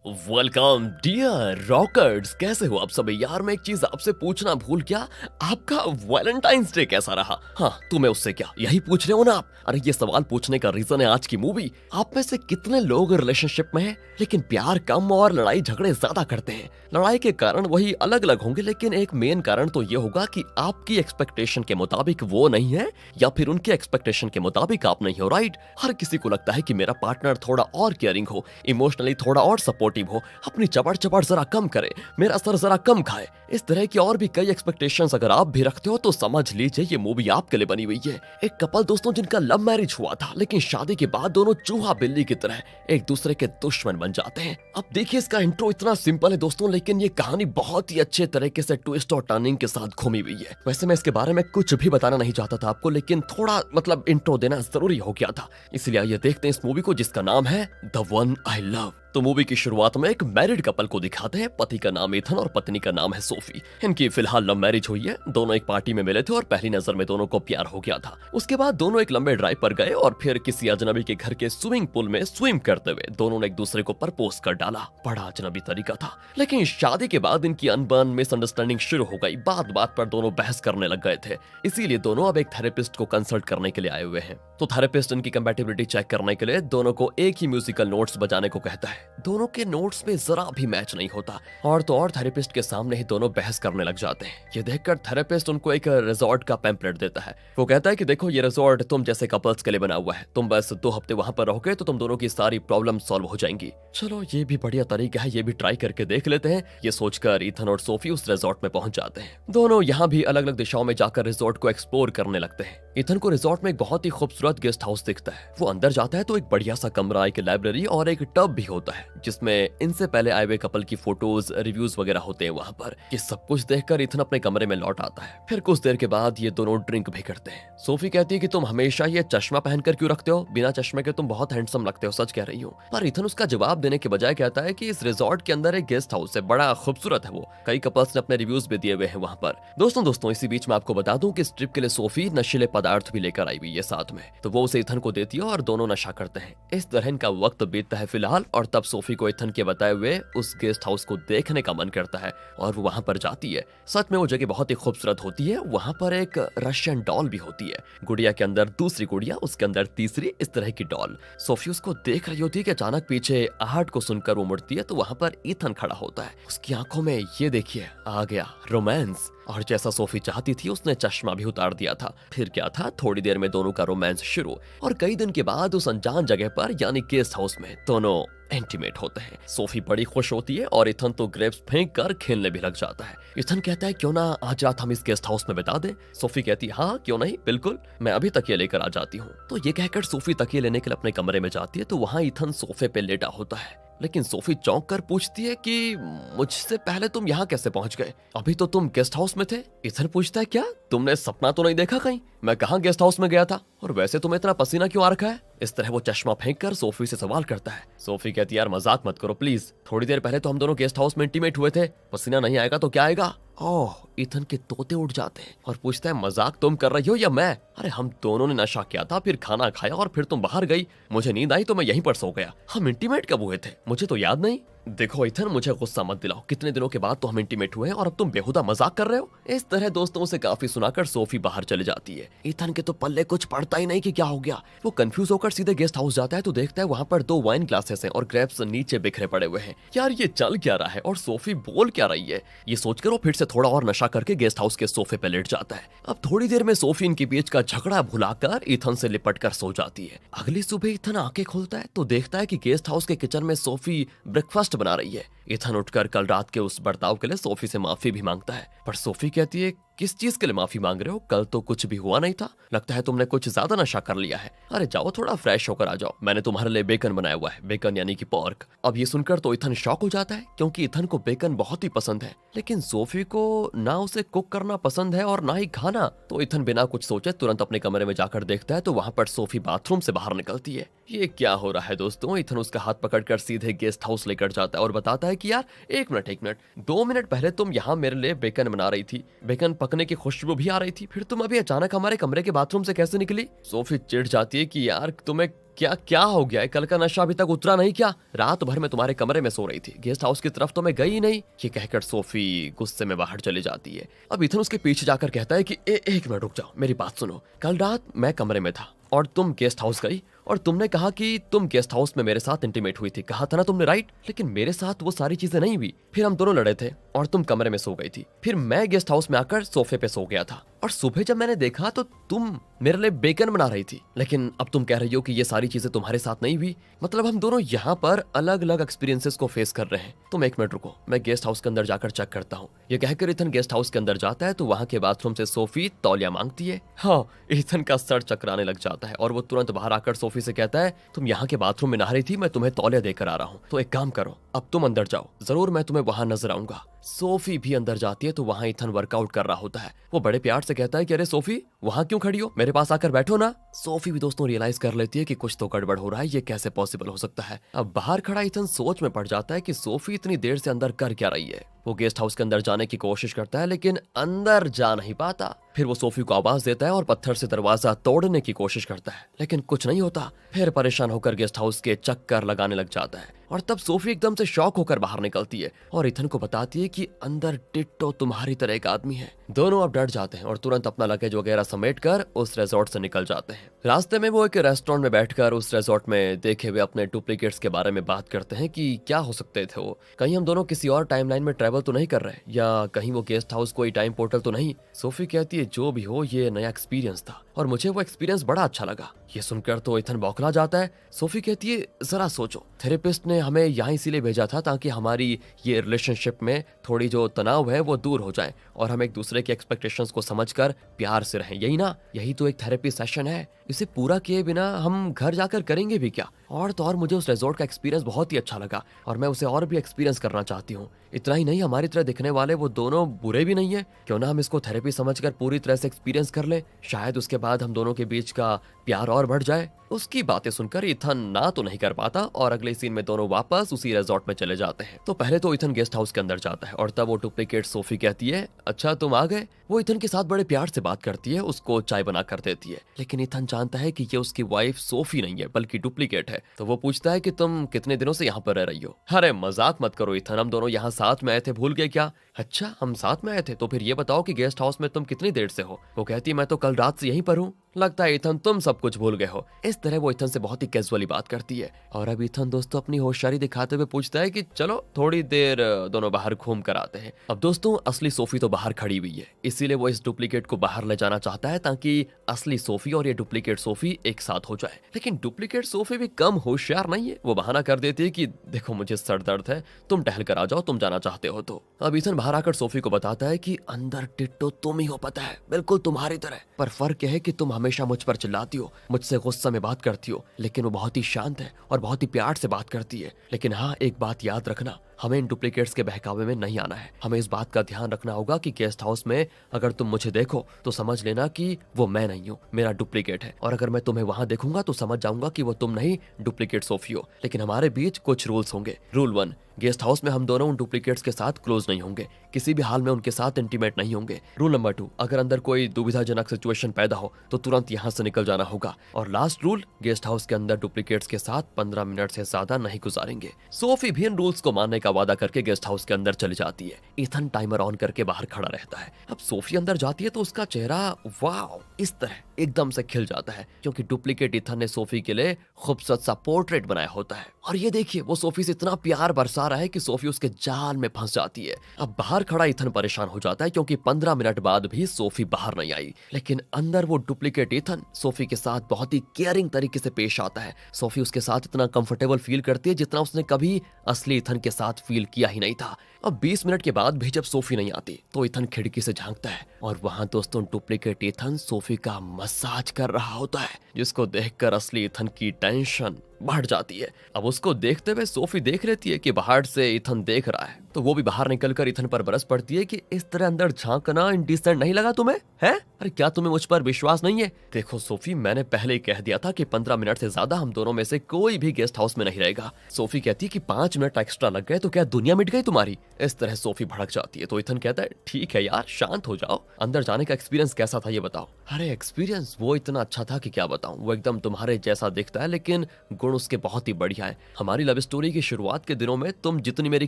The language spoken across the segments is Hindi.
वेलकम डियर रॉकर्स, कैसे हो आप सभी। यार मैं एक चीज आपसे पूछना भूल गया, आपका वैलेंटाइंस डे कैसा रहा। हाँ, तुम्हें उससे क्या यही पूछ रहे हो ना आप। अरे ये सवाल पूछने का रीजन है आज की मूवी। आप में से कितने लोग रिलेशनशिप में हैं लेकिन प्यार कम और लड़ाई झगड़े ज्यादा करते हैं। लड़ाई के कारण वही अलग अलग होंगे लेकिन एक मेन कारण तो ये होगा कि आपकी एक्सपेक्टेशन के मुताबिक वो नहीं है या फिर उनके एक्सपेक्टेशन के मुताबिक आप नहीं हो। राइट, हर किसी को लगता है कि मेरा पार्टनर थोड़ा और केयरिंग हो, इमोशनली थोड़ा और सपोर्टिव हो, अपनी चबड़ चबड़ जरा कम करे, मेरा सर जरा कम खाए। इस तरह की और भी कई एक्सपेक्टेशंस अगर आप भी रखते हो तो समझ लीजिए ये मूवी आपके लिए बनी हुई है। एक कपल दोस्तों जिनका लव मैरिज हुआ था लेकिन शादी के बाद दोनों चूहा बिल्ली की तरह एक दूसरे के दुश्मन बन जाते हैं। अब देखिए इसका इंट्रो इतना सिंपल है दोस्तों, लेकिन ये कहानी बहुत ही अच्छे तरीके से ट्विस्ट और टर्निंग के साथ घूमी हुई है। वैसे मैं इसके बारे में कुछ भी बताना नहीं चाहता था आपको, लेकिन थोड़ा इंट्रो देना जरूरी हो गया था। इसलिए आइए देखते हैं इस मूवी को जिसका नाम है द वन आई लव। तो मूवी की शुरुआत में एक मैरिड कपल को दिखाते हैं। पति का नाम इथन और पत्नी का नाम है सोफी। इनकी फिलहाल लव मैरिज हुई है। दोनों एक पार्टी में मिले थे और पहली नजर में दोनों को प्यार हो गया था। उसके बाद दोनों एक लंबे ड्राइव पर गए और फिर किसी अजनबी के घर के स्विमिंग पूल में स्विम करते हुए दोनों ने एक दूसरे को प्रपोज कर डाला। बड़ा अजनबी तरीका था, लेकिन शादी के बाद इनकी अनबन मिसअंडरस्टैंडिंग शुरू हो गई। बात बात पर दोनों बहस करने लग गए थे। इसीलिए दोनों अब एक थेरेपिस्ट को कंसल्ट करने के लिए आए हुए हैं। तो थेरेपिस्ट इनकी कंपैटिबिलिटी चेक करने के लिए दोनों को एक ही म्यूजिकल नोट्स बजाने को कहता है। दोनों के नोट्स में जरा भी मैच नहीं होता और तो और थेरेपिस्ट के सामने ही दोनों बहस करने लग जाते हैं। ये देखकर थेरेपिस्ट उनको एक रिजॉर्ट का पैम्पलेट देता है। वो कहता है कि देखो ये रिजॉर्ट तुम जैसे कपल्स के लिए बना हुआ है, तुम बस 2 हफ्ते वहां पर रहोगे तो तुम दोनों की सारी प्रॉब्लम सॉल्व हो जाएंगी। चलो ये भी बढ़िया तरीका है, ये भी ट्राई करके देख लेते हैं। ये सोचकर इथन और सोफी उस रिजॉर्ट में पहुंच जाते हैं। दोनों यहाँ भी अलग अलग दिशाओं में जाकर रिजॉर्ट को एक्सप्लोर करने लगते हैं। इथन को रिजॉर्ट में एक बहुत ही खूबसूरत गेस्ट हाउस दिखता है। वो अंदर जाता है तो एक बढ़िया सा कमरा, एक लाइब्रेरी और एक टब भी होता है जिसमें इनसे पहले आए हुए कपल की फोटोज रिव्यूज वगैरह होते हैं वहां पर। ये सब कुछ देखकर इथन अपने कमरे में लौट आता है। फिर कुछ देर के बाद ये दोनों ड्रिंक भी करते हैं। सोफी कहती है कि तुम हमेशा ये चश्मा पहनकर क्यों रखते हो, बिना चश्मे के तुम बहुत हैंडसम लगते हो, सच कह रही हो। पर इथन उसका जवाब देने के बजाय कहता है कि इस रिजॉर्ट के अंदर एक गेस्ट हाउस है, बड़ा खूबसूरत है वो, कई कपल्स ने अपने रिव्यूज भी दिए हुए हैं वहां पर। दोस्तों इसी बीच में आपको बता दूं कि इस ट्रिप के लिए सोफी नशीले पदार्थ भी लेकर आई हुई है साथ में। तो वो उसे इथन को देती है और दोनों नशा करते हैं। इस तरह इनका वक्त बीतता है फिलहाल, और तब सोफी को इथन के बताए हुए उस गेस्ट हाउस को देखने का मन करता है और वो वहां पर जाती है। सच में वो जगह बहुत ही खूबसूरत होती है। वहां पर एक रशियन डॉल भी होती है, गुड़िया के अंदर दूसरी गुड़िया, उसके अंदर तीसरी, इस तरह की डॉल। सोफी उसको देख रही होती है कि अचानक पीछे आहट को सुनकर वो मुड़ती है तो वहां पर इथन खड़ा होता है। उसकी आंखों में ये देखिए आ गया रोमांस, और जैसा सोफी चाहती थी उसने चश्मा भी उतार दिया था। फिर क्या था, थोड़ी देर में दोनों का रोमांस शुरू, और कई दिन के बाद उस अनजान जगह पर यानी गेस्ट हाउस में दोनों इंटीमेट होते हैं। सोफी बड़ी खुश होती है और इथन तो ग्रेप्स फेंक कर खेलने भी लग जाता है। इथन कहता है क्यों ना आज रात हम इस गेस्ट हाउस में बिता दें। सोफी कहती है हाँ क्यों नहीं, बिल्कुल, मैं अभी तकिया लेकर आ जाती हूँ। तो ये कहकर सोफी तकिया लेने के लिए अपने कमरे में जाती है तो वहां इथन सोफे पे लेटा होता है। लेकिन सोफी चौंक कर पूछती है कि मुझसे पहले तुम यहाँ कैसे पहुंच गए, अभी तो तुम गेस्ट हाउस में थे। इथन पूछता है क्या तुमने सपना तो नहीं देखा कहीं, मैं कहाँ गेस्ट हाउस में गया था, और वैसे तुम्हें इतना पसीना क्यों आ रखा है। इस तरह वो चश्मा फेंक कर सोफी से सवाल करता है। सोफी कहती है यार मजाक मत करो प्लीज, थोड़ी देर पहले तो हम दोनों गेस्ट हाउस में इंटीमेट हुए थे, पसीना नहीं आएगा तो क्या आएगा। ओह, इथन के तोते उड़ जाते हैं और पूछता है मजाक तुम कर रही हो या मैं। अरे हम दोनों ने नशा किया था, फिर खाना खाया और फिर तुम बाहर गई, मुझे नींद आई तो मैं यहीं पर सो गया। हम इंटीमेट कब हुए थे मुझे तो याद नहीं। देखो इथन मुझे गुस्सा मत दिलाओ, कितने दिनों के बाद तो हम इंटीमेट हुए हैं और अब तुम बेहुदा मजाक कर रहे हो। इस तरह दोस्तों से काफी सुनाकर सोफी बाहर चली जाती है। इथन के तो पल्ले कुछ पड़ता ही नहीं कि क्या हो गया। वो कंफ्यूज होकर सीधे गेस्ट हाउस जाता है तो देखता है वहां पर 2 वाइन ग्लासेस हैं और ग्रेप्स नीचे बिखरे पड़े हुए हैं। यार ये चल क्या रहा है और सोफी बोल क्या रही है। ये सोचकर वो फिर से थोड़ा और नशा करके गेस्ट हाउस के सोफे पे लेट जाता है। अब थोड़ी देर में सोफी इनके बीच का झगड़ा भुलाकर इथन से लिपट कर सो जाती है। अगली सुबह इथन आंखें खोलता है तो देखता है कि गेस्ट हाउस के किचन में सोफी ब्रेकफास्ट बना रही है। इथन उठकर कल रात के उस बर्ताव के लिए सोफी से माफी भी मांगता है, पर सोफी कहती है किस चीज के लिए माफी मांग रहे हो, कल तो कुछ भी हुआ नहीं था, लगता है तुमने कुछ ज्यादा नशा कर लिया है। अरे जाओ थोड़ा फ्रेश होकर आ जाओ, मैंने तुम्हारे लिए बेकन बनाया हुआ है, बेकन यानी कि पोर्क। अब ये सुनकर तो इथन शॉक हो जाता है क्योंकि इथन को बेकन बहुत ही पसंद है, लेकिन सोफी को ना उसे कुक करना पसंद है और ना ही खाना। तो इथन बिना कुछ सोचे तुरंत अपने कमरे में जाकर देखता है तो वहां पर सोफी बाथरूम से बाहर निकलती है। ये क्या हो रहा है दोस्तों। इथन उसका हाथ पकड़कर सीधे गेस्ट हाउस लेकर जाता है और बताता है कि यार एक मिनट 2 मिनट पहले तुम यहाँ मेरे लिए बेकन बना रही थी, बेकन पकने की खुशबू भी आ रही थी, फिर तुम अभी अचानक हमारे कमरे के बाथरूम से कैसे निकली। सोफी चिढ़ जाती है कि यार तुम्हें क्या क्या हो गया है? कल का नशा अभी तक उतरा नहीं क्या? रात भर में तुम्हारे कमरे में सो रही थी, गेस्ट हाउस की तरफ तो मैं गई ही नहीं। ये कहकर सोफी गुस्से में बाहर चली जाती है। अब इथन उसके पीछे जाकर कहता है कि एक मिनट रुक जाओ, मेरी बात सुनो। कल रात मैं कमरे में था और तुम गेस्ट हाउस गई और तुमने कहा कि तुम गेस्ट हाउस में मेरे साथ इंटीमेट हुई थी, कहा था ना तुमने, राइट? लेकिन मेरे साथ वो सारी चीजें नहीं हुई। फिर हम दोनों लड़े थे और तुम कमरे में सो गई थी। फिर मैं गेस्ट हाउस में आकर सोफे पे सो गया था और सुबह जब मैंने देखा तो तुम मेरे लिए बेकन बना रही थी। लेकिन अब तुम कह रही हो कि ये सारी चीजें तुम्हारे साथ नहीं हुई। मतलब हम दोनों यहाँ पर अलग अलग एक्सपीरियंसेस को फेस कर रहे हैं। तुम एक मिनट रुको, मैं गेस्ट हाउस के अंदर जाकर चेक करता हूँ। ये कहकर इथन गेस्ट हाउस के अंदर जाता है तो वहाँ के बाथरूम से सोफी तौलिया मांगती है। हाँ, इथन का सर चकराने लग जाता है और वो तुरंत बाहर आकर सोफी से कहता है, तुम यहाँ के बाथरूम में नहा रही थी, मैं तुम्हें तौलिया देकर आ रहा हूँ, तो एक काम करो, अब तुम अंदर जाओ, जरूर मैं तुम्हें वहां नजर आऊंगा। सोफी भी अंदर जाती है तो वहां इथन वर्कआउट कर रहा होता है। वो बड़े प्यार से कहता है कि अरे सोफी, वहां क्यों खड़ी हो, मेरे पास आकर बैठो ना। सोफी भी दोस्तों रियलाइज कर लेती है कि कुछ तो गड़बड़ हो रहा है, ये कैसे पॉसिबल हो सकता है। अब बाहर खड़ा इथन सोच में पड़ जाता है कि सोफी इतनी देर से अंदर कर क्या रही है। वो गेस्ट हाउस के अंदर जाने की कोशिश करता है लेकिन अंदर जा नहीं पाता। फिर वो सोफी को आवाज देता है और पत्थर से दरवाजा तोड़ने की कोशिश करता है लेकिन कुछ नहीं होता। फिर परेशान होकर गेस्ट हाउस के चक्कर लगाने लग जाता है और तब सोफी एकदम से शॉक होकर बाहर निकलती है और इथन को बताती है कि अंदर डिट्टो तुम्हारी तरह एक आदमी है। दोनों अब डर जाते हैं और तुरंत अपना लगेज वगैरह समेट कर उस रिजॉर्ट से निकल जाते हैं। रास्ते में वो एक रेस्टोरेंट में बैठकर उस रिजॉर्ट में देखे हुए अपने डुप्लीकेट्स के बारे में बात करते हैं कि क्या हो सकते थे वो, कहीं हम दोनों किसी और टाइमलाइन में ट्रेवल तो नहीं कर रहे, या कहीं वो गेस्ट हाउस कोई टाइम पोर्टल तो नहीं। सोफी कहती है जो भी हो, ये नया एक्सपीरियंस था और मुझे वो एक्सपीरियंस बड़ा अच्छा लगा। ये सुनकर तो इथन बौखला जाता है। सोफी कहती है जरा सोचो, थेरेपिस्ट ने हमें यहाँ इसीलिए भेजा था ताकि हमारी ये रिलेशनशिप में थोड़ी जो तनाव है वो दूर हो जाए और हम एक दूसरे के एक्सपेक्टेशंस को समझकर प्यार से रहें, यही ना, यही तो एक थेरेपी सेशन है। इसे पूरा किए बिना हम घर जाकर करेंगे भी क्या। और तो और मुझे उस रिजॉर्ट का एक्सपीरियंस बहुत ही अच्छा लगा और मैं उसे और भी एक्सपीरियंस करना चाहती हूँ। इतना ही नहीं, हमारी तरह दिखने वाले वो दोनों बुरे भी नहीं है, क्यों ना हम इसको थेरेपी समझकर पूरी तरह से एक्सपीरियंस कर ले, शायद उसके बाद हम दोनों के बीच का प्यार और बढ़ जाए। उसकी बातें सुनकर इथन ना तो नहीं कर पाता और अगले सीन में दोनों वापस उसी रिजॉर्ट में चले जाते हैं। तो पहले तो इथन गेस्ट हाउस के अंदर जाता है और तब वो डुप्लीकेट सोफी कहती है अच्छा तुम आ गए। वो इथन के साथ बड़े प्यार से बात करती है, उसको चाय बना कर देती है, लेकिन इथन जानता है कि ये उसकी वाइफ सोफी नहीं है बल्कि डुप्लीकेट है। तो वो पूछता है कि तुम कितने दिनों से यहाँ पर रह रही हो। अरे मजाक मत करो इथन, हम दोनों यहाँ साथ में आए थे, भूल गए क्या? अच्छा हम साथ में आए थे, तो फिर ये बताओ कि गेस्ट हाउस में तुम कितनी देर से हो? वो कहती है मैं तो कल रात से यहीं पर हूँ। लगता है इथन तुम सब कुछ भूल गए हो। इस तरह वो इथन से बहुत ही कैजुअली बात करती है और अब इथन दोस्तों अपनी होशियारी दिखाते हुए पूछता है कि चलो थोड़ी देर दोनों बाहर घूम कर आते हैं। अब दोस्तों असली सोफी तो बाहर खड़ी हुई है, इसीलिए वो इस डुप्लीकेट को बाहर ले जाना चाहता है ताकि असली सोफी और ये डुप्लीकेट सोफी एक साथ हो जाए। लेकिन डुप्लीकेट सोफी भी कम होशियार नहीं है, वो बहाना कर देती है कि देखो मुझे सर दर्द है, तुम टहल कर आ जाओ, तुम जाना चाहते हो तो। अब इथन बाहर आकर सोफी को बताता है कि अंदर डिट्टो तुम ही हो, पता है, बिल्कुल तुम्हारी तरह, पर फर्क यह है कि तुम हमेशा मुझ पर चिल्लाती हो, मुझसे गुस्सा में बात करती हो, लेकिन वो बहुत ही शांत है और बहुत ही प्यार से बात करती है। लेकिन हाँ एक बात याद रखना, हमें इन डुप्लीकेट्स के बहकावे में नहीं आना है। हमें इस बात का ध्यान रखना होगा कि गेस्ट हाउस में अगर तुम मुझे देखो तो समझ लेना कि वो मैं नहीं हूँ, मेरा डुप्लीकेट है, और अगर मैं तुम्हें वहां देखूंगा तो समझ जाऊंगा कि वो तुम नहीं, डुप्लीकेट सोफी हो। लेकिन हमारे बीच कुछ रूल्स होंगे। रूल 1, गेस्ट हाउस में हम दोनों उन डुप्लीकेट्स के साथ क्लोज नहीं होंगे, किसी भी हाल में उनके साथ इंटीमेट नहीं होंगे। रूल नंबर 2, अगर अंदर कोई दुविधाजनक सिचुएशन पैदा हो तो तुरंत यहाँ से निकल जाना होगा। और लास्ट रूल, गेस्ट हाउस के अंदर डुप्लीकेट्स के साथ 15 मिनट से ज्यादा नहीं गुजारेंगे। सोफी भी इन रूल्स को मानने का वादा करके गेस्ट हाउस के अंदर चली जाती है। इथन टाइमर ऑन करके बाहर खड़ा रहता है। अब सोफी अंदर जाती है तो उसका चेहरा वाव इस तरह एकदम से खिल जाता है, क्योंकि डुप्लीकेट इथन ने सोफी के लिए खूबसूरत सा पोर्ट्रेट बनाया होता है। और ये देखिए वो सोफी से इतना प्यार बरसा रहा है कि सोफी उसके जाल में फंस जाती है। अब बाहर खड़ा इथन परेशान हो जाता है क्योंकि 15 मिनट बाद भी सोफी बाहर नहीं आई, लेकिन अंदर वो डुप्लीकेट इथन सोफी के साथ बहुत ही केयरिंग तरीके से पेश आता है। सोफी उसके साथ इतना कंफर्टेबल फील करती है जितना उसने कभी असली इथन के साथ फील किया ही नहीं था। अब 20 मिनट के बाद भी जब सोफी नहीं आती तो इथन खिड़की से झांकता है और वहां दोस्तों डुप्लीकेट इथन सोफी का मसाज कर रहा होता है, जिसको देखकर असली इथन की टेंशन बढ़ जाती है। अब उसको देखते हुए सोफी देख लेती है कि बाहर से इथन देख रहा है, तो वो भी बाहर निकलकर इथन पर बरस पड़ती है कि इस तरह अंदर झांकना इंडिसेंट नहीं लगा तुम्हें? है? अरे क्या तुम्हें मुझ पर विश्वास नहीं है? देखो सोफी, मैंने पहले ही कह दिया था कि 15 मिनट से ज्यादा हम दोनों में से कोई भी गेस्ट हाउस में नहीं रहेगा। सोफी कहती है कि 5 मिनट एक्स्ट्रा लग गए तो क्या दुनिया मिट गई तुम्हारी? इस तरह सोफी भड़क जाती है। तो इथन कहता है ठीक है यार, शांत हो जाओ, अंदर जाने का एक्सपीरियंस कैसा था ये बताओ। अरे एक्सपीरियंस वो इतना अच्छा था कि क्या बताऊं, वो एकदम तुम्हारे जैसा दिखता है लेकिन गुण उसके बहुत ही बढ़िया है। हमारी लव स्टोरी की शुरुआत के दिनों में तुम जितनी मेरी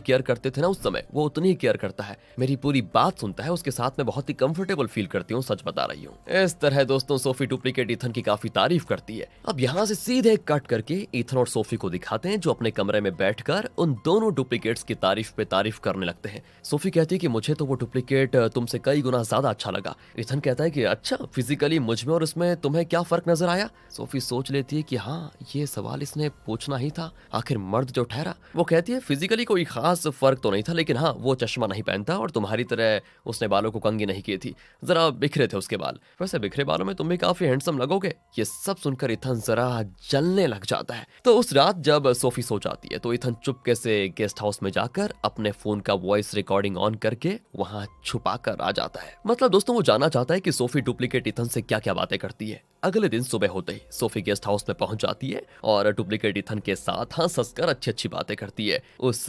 केयर करते थे ना उस समय, वो उतनी ही केयर करता है, मेरी पूरी बात सुनता है, उसके साथ में बहुत ही कंफर्टेबल फील करती हूँ, सच बता रही हूँ। इस तरह दोस्तों सोफी डुप्लीकेट इथन की काफी तारीफ करती है। अब यहाँ से सीधे कट करके इथन और सोफी को दिखाते हैं जो अपने कमरे में बैठकर उन दोनों डुप्लीकेट्स की तारीफ पे तारीफ करने लगते हैं। सोफी कहती है कि मुझे तो वो डुप्लीकेट तुमसे कई गुना ज्यादा अच्छा लगा। इथन कहता है कि अच्छा, फिजिकली मुझ में और उसमें तुम्हें क्या फर्क नजर आया? सोफी सोच लेती है कि हाँ, ये सवाल इसने पूछना ही था, आखिर मर्द जो ठहरा। वो कहती है फिजिकली कोई खास फर्क तो नहीं था, लेकिन हाँ, वो चश्मा नहीं पहनता और तुम्हारी तरह उसने बालों को कंघी नहीं की थी, जरा बिखरे थे उसके बाल। वैसे बिखरे बालों में तुम भी काफी हैंडसम लगोगे। ये सब सुनकर इथन जरा जलने लग जाता है। तो उस रात जब सोफी सो जाती है तो इथन चुपके से गेस्ट हाउस में जाकर अपने फोन का वॉइस रिकॉर्डिंग ऑन करके वहां छुपा कर आ जाता है। मतलब दोस्तों वो जानना चाहता है कि सोफी डुप्लीकेट इथन से क्या क्या बातें करती है। अगले दिन सुबह होते ही सोफी गेस्ट हाउस में पहुंच जाती है और डुप्लीकेट इथन के साथ हंस हंसकर अच्छी अच्छी बातें करती है। उस